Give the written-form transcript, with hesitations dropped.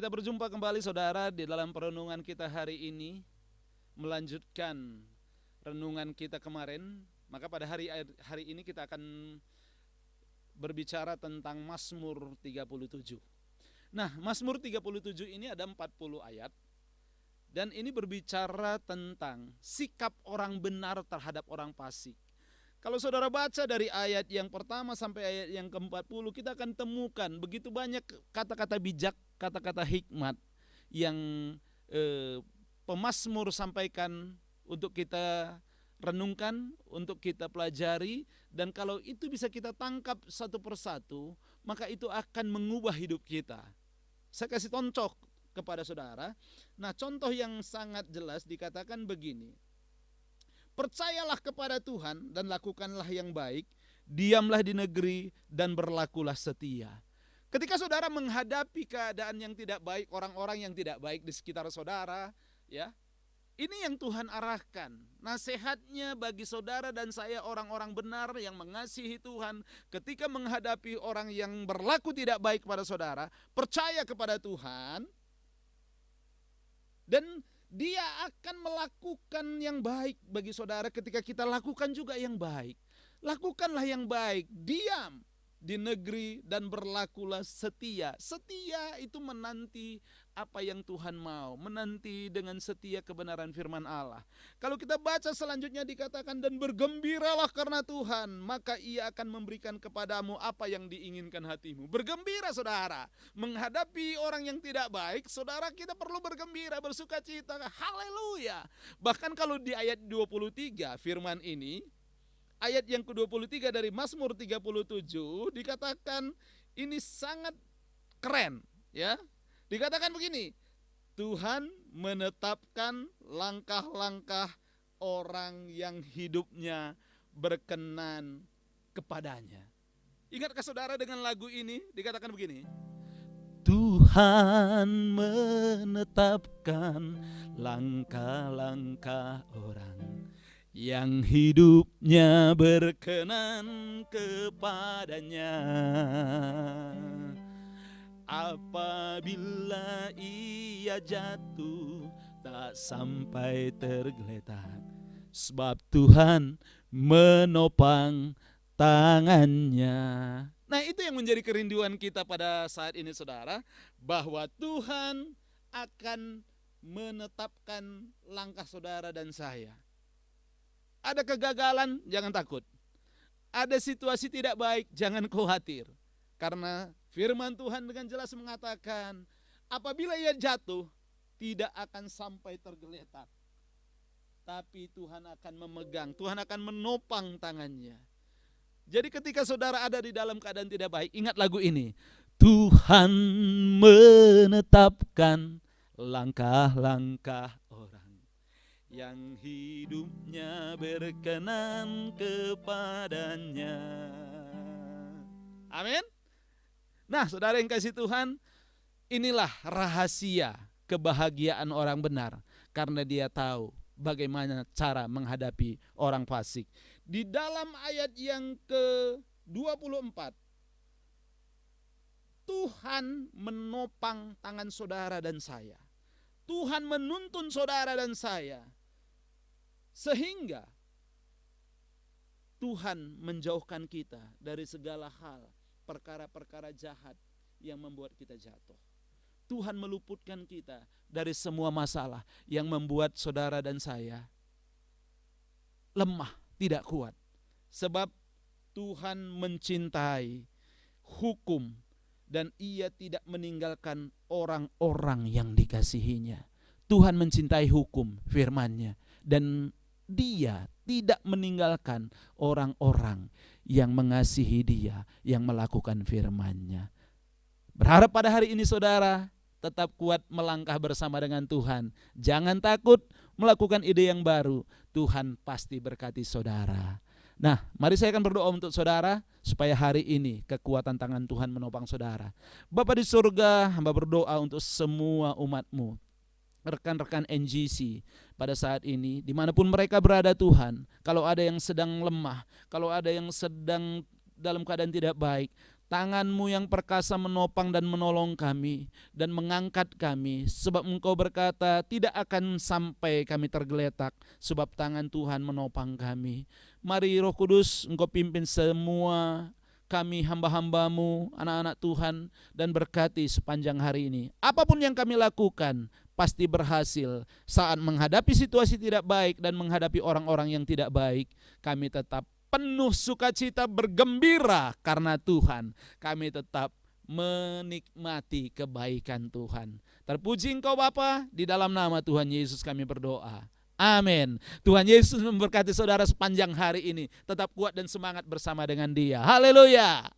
Kita berjumpa kembali saudara di dalam perenungan kita hari ini, melanjutkan renungan kita kemarin. Maka pada hari ini kita akan berbicara tentang Mazmur 37. Nah, Mazmur 37 ini ada 40 ayat. Dan ini berbicara tentang sikap orang benar terhadap orang fasik. Kalau saudara baca dari ayat yang pertama sampai ayat yang ke-40, kita akan temukan begitu banyak kata-kata bijak, kata-kata hikmat yang pemazmur sampaikan untuk kita renungkan, untuk kita pelajari. Dan kalau itu bisa kita tangkap satu persatu, maka itu akan mengubah hidup kita. Saya kasih contoh kepada saudara. Nah, contoh yang sangat jelas dikatakan begini. Percayalah kepada Tuhan dan lakukanlah yang baik, diamlah di negeri dan berlakulah setia. Ketika saudara menghadapi keadaan yang tidak baik, orang-orang yang tidak baik di sekitar saudara, ya, ini yang Tuhan arahkan. Nasihatnya bagi saudara dan saya, orang-orang benar yang mengasihi Tuhan, ketika menghadapi orang yang berlaku tidak baik kepada saudara, percaya kepada Tuhan, dan Dia akan melakukan yang baik bagi saudara ketika kita lakukan juga yang baik. Lakukanlah yang baik, diam di negeri dan berlakulah setia. Setia itu menanti apa yang Tuhan mau, menanti dengan setia kebenaran firman Allah. Kalau kita baca selanjutnya dikatakan, dan bergembiralah karena Tuhan, maka Ia akan memberikan kepadamu apa yang diinginkan hatimu. Bergembira saudara, menghadapi orang yang tidak baik, saudara kita perlu bergembira, bersuka cita. Haleluya. Bahkan kalau di ayat 23 firman ini, ayat yang ke-23 dari Mazmur 37 dikatakan ini sangat keren, ya. Dikatakan begini, Tuhan menetapkan langkah-langkah orang yang hidupnya berkenan kepadanya. Ingatkah saudara dengan lagu ini? Dikatakan begini, Tuhan menetapkan langkah-langkah orang yang hidupnya berkenan kepadanya. Apabila ia jatuh tak sampai tergeletak, sebab Tuhan menopang tangannya. Nah, itu yang menjadi kerinduan kita pada saat ini saudara, bahwa Tuhan akan menetapkan langkah saudara dan saya. Ada kegagalan, jangan takut. Ada situasi tidak baik, jangan khawatir. Karena firman Tuhan dengan jelas mengatakan, apabila ia jatuh, tidak akan sampai tergeletak. Tapi Tuhan akan memegang, Tuhan akan menopang tangannya. Jadi ketika saudara ada di dalam keadaan tidak baik, ingat lagu ini. Tuhan menetapkan langkah-langkah orang yang hidupnya berkenan kepadanya. Amin. Nah, saudara yang kasih Tuhan, inilah rahasia kebahagiaan orang benar, karena dia tahu bagaimana cara menghadapi orang fasik. Di dalam ayat yang ke-24, Tuhan menopang tangan saudara dan saya. Tuhan menuntun saudara dan saya, sehingga Tuhan menjauhkan kita dari segala hal, perkara-perkara jahat yang membuat kita jatuh. Tuhan meluputkan kita dari semua masalah yang membuat saudara dan saya lemah, tidak kuat. Sebab Tuhan mencintai hukum dan Ia tidak meninggalkan orang-orang yang dikasihinya. Tuhan mencintai hukum firman-Nya, dan Dia tidak meninggalkan orang-orang yang mengasihi Dia, yang melakukan firman-Nya. Berharap pada hari ini saudara tetap kuat melangkah bersama dengan Tuhan. Jangan takut melakukan ide yang baru. Tuhan pasti berkati saudara. Nah, mari saya akan berdoa untuk saudara supaya hari ini kekuatan tangan Tuhan menopang saudara. Bapa di surga, hamba berdoa untuk semua umat-Mu, rekan-rekan NGC pada saat ini, dimanapun mereka berada Tuhan. Kalau ada yang sedang lemah, kalau ada yang sedang dalam keadaan tidak baik, Tangan-Mu yang perkasa menopang dan menolong kami dan mengangkat kami, sebab Engkau berkata tidak akan sampai kami tergeletak, sebab tangan Tuhan menopang kami. Mari Roh Kudus, Engkau pimpin semua kami hamba-hamba-Mu, anak-anak Tuhan, dan berkati sepanjang hari ini. Apapun yang kami lakukan pasti berhasil. Saat menghadapi situasi tidak baik dan menghadapi orang-orang yang tidak baik, kami tetap penuh sukacita, bergembira karena Tuhan. Kami tetap menikmati kebaikan Tuhan. Terpuji Engkau Bapa, di dalam nama Tuhan Yesus kami berdoa. Amin. Tuhan Yesus memberkati saudara sepanjang hari ini. Tetap kuat dan semangat bersama dengan Dia. Haleluya.